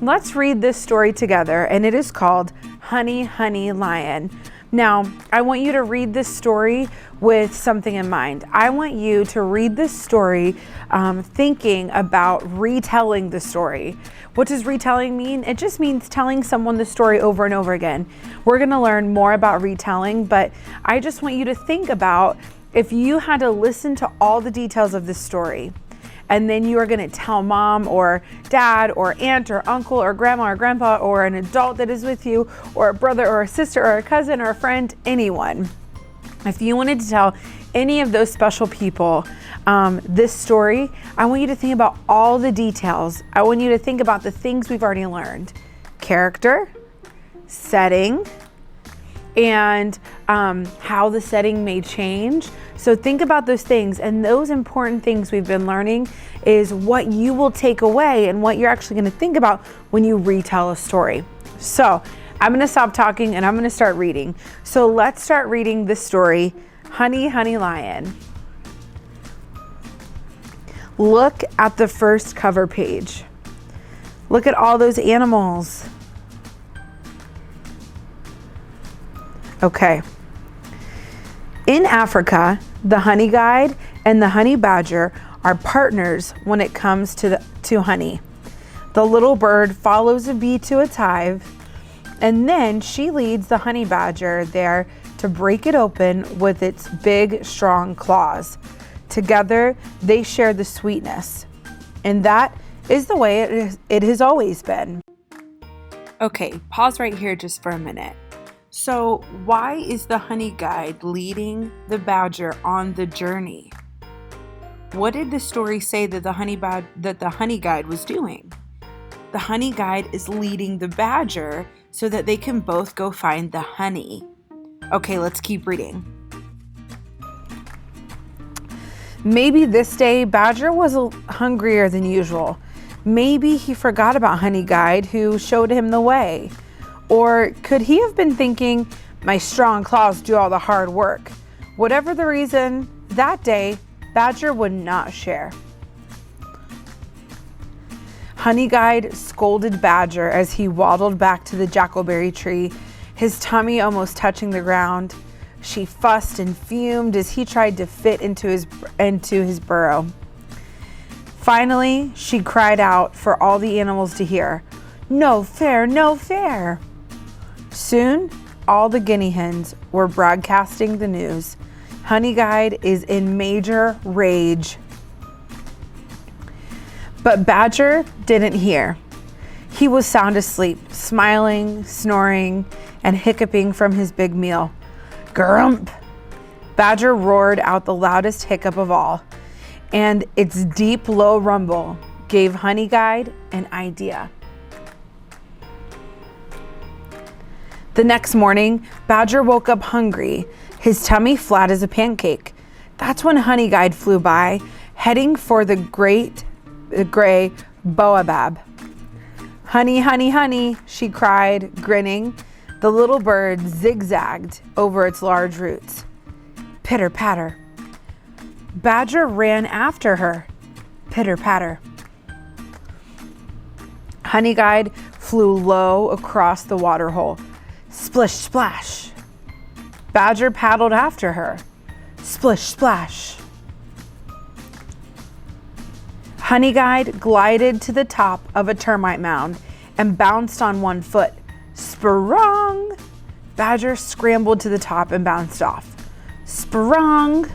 Let's read this story together, and it is called Honey, Honey, Lion. Now, I want you to read this story with something in mind. I want you to read this story thinking about retelling the story. What does retelling mean? It just means telling someone the story over and over again. We're going to learn more about retelling, but I just want you to think about if you had to listen to all the details of this story, and then you are going to tell mom or dad or aunt or uncle or grandma or grandpa or an adult that is with you or a brother or a sister or a cousin or a friend, anyone. If you wanted to tell any of those special people this story, I want you to think about all the details. I want you to think about the things we've already learned. Character, setting, and how the setting may change. So think about those things, and those important things we've been learning is what you will take away and what you're actually going to think about when you retell a story. So I'm going to stop talking and I'm going to start reading. So let's start reading the story, Honey, Honey, Lion. Look at the first cover page. Look at all those animals. Okay. In Africa, the honey guide and the honey badger are partners when it comes to honey. The little bird follows a bee to its hive, and then she leads the honey badger there to break it open with its big, strong claws. Together, they share the sweetness, and that is the way it has always been. Okay, pause right here just for a minute. So why is the honey guide leading the badger on the journey? What did the story say that the honey guide was doing? The honey guide is leading the badger so that they can both go find the honey. Okay, let's keep reading. Maybe this day Badger was hungrier than usual. Maybe he forgot about Honey Guide who showed him the way. Or could he have been thinking, my strong claws do all the hard work? Whatever the reason, that day, Badger would not share. Honey Guide scolded Badger as he waddled back to the jackalberry tree, his tummy almost touching the ground. She fussed and fumed as he tried to fit into his burrow. Finally, she cried out for all the animals to hear, "No fair, no fair!" Soon, all the guinea hens were broadcasting the news. Honey Guide is in major rage. But Badger didn't hear. He was sound asleep, smiling, snoring, and hiccuping from his big meal. Grump! Badger roared out the loudest hiccup of all, and its deep, low rumble gave Honey Guide an idea. The next morning, Badger woke up hungry, his tummy flat as a pancake. That's when Honey Guide flew by, heading for the gray baobab. Honey, honey, honey, she cried, grinning. The little bird zigzagged over its large roots. Pitter patter. Badger ran after her. Pitter patter. Honey Guide flew low across the water hole. Splish splash. Badger paddled after her. Splish splash. Honey Guide glided to the top of a termite mound and bounced on one foot. Sprung! Badger scrambled to the top and bounced off. Sprung!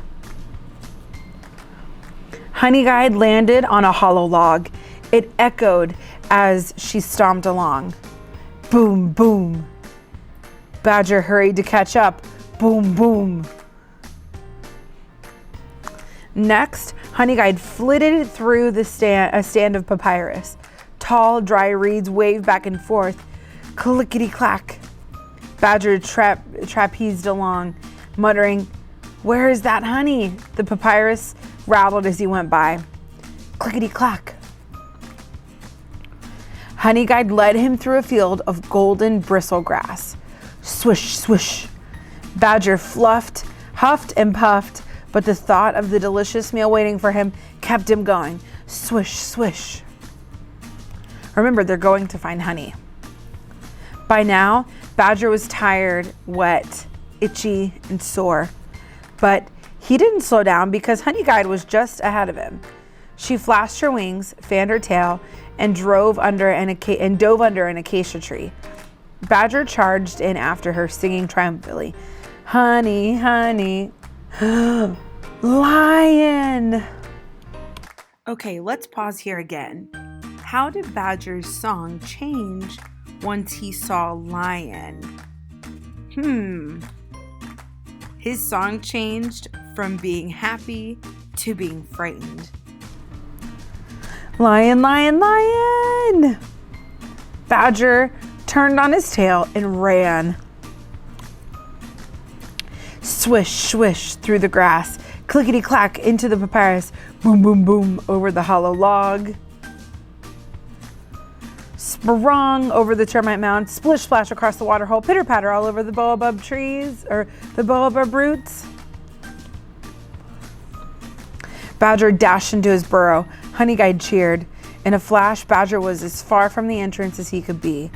Honey Guide landed on a hollow log. It echoed as she stomped along. Boom, boom. Badger hurried to catch up. Boom, boom. Next, Honey Guide flitted through a stand of papyrus. Tall, dry reeds waved back and forth. Clickety-clack. Badger trapezed along, muttering, "Where is that honey?" The papyrus rattled as he went by. Clickety-clack. Honey Guide led him through a field of golden bristlegrass. Swish, swish. Badger huffed and puffed, but the thought of the delicious meal waiting for him kept him going. Swish, swish. Remember, they're going to find honey. By now, Badger was tired, wet, itchy, and sore. But he didn't slow down because Honey Guide was just ahead of him. She flashed her wings, fanned her tail, and dove under an acacia tree. Badger charged in after her, singing triumphantly, "Honey, honey, lion!" Okay, let's pause here again. How did Badger's song change once he saw lion? His song changed from being happy to being frightened. Lion, lion, lion! Badger turned on his tail and ran. Swish, swish through the grass, clickety-clack into the papyrus, boom, boom, boom over the hollow log. Sprung over the termite mound, splish, splash across the water hole, pitter-patter all over the baobab trees, or the baobab roots. Badger dashed into his burrow. Honey Guide cheered. In a flash, Badger was as far from the entrance as he could be.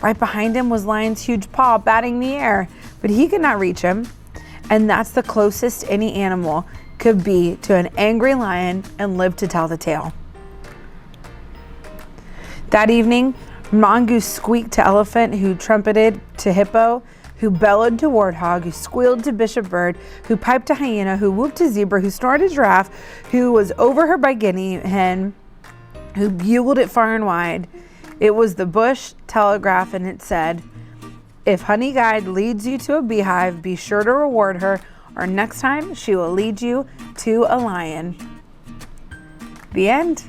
Right behind him was Lion's huge paw batting the air, but he could not reach him. And that's the closest any animal could be to an angry lion and live to tell the tale. That evening, Mongoose squeaked to elephant, who trumpeted to hippo, who bellowed to warthog, who squealed to bishop bird, who piped to hyena, who whooped to zebra, who snorted to giraffe, who was overheard by guinea hen, who bugled it far and wide. It was the bush telegraph, and it said, "If Honey Guide leads you to a beehive, be sure to reward her, or next time she will lead you to a lion." The end.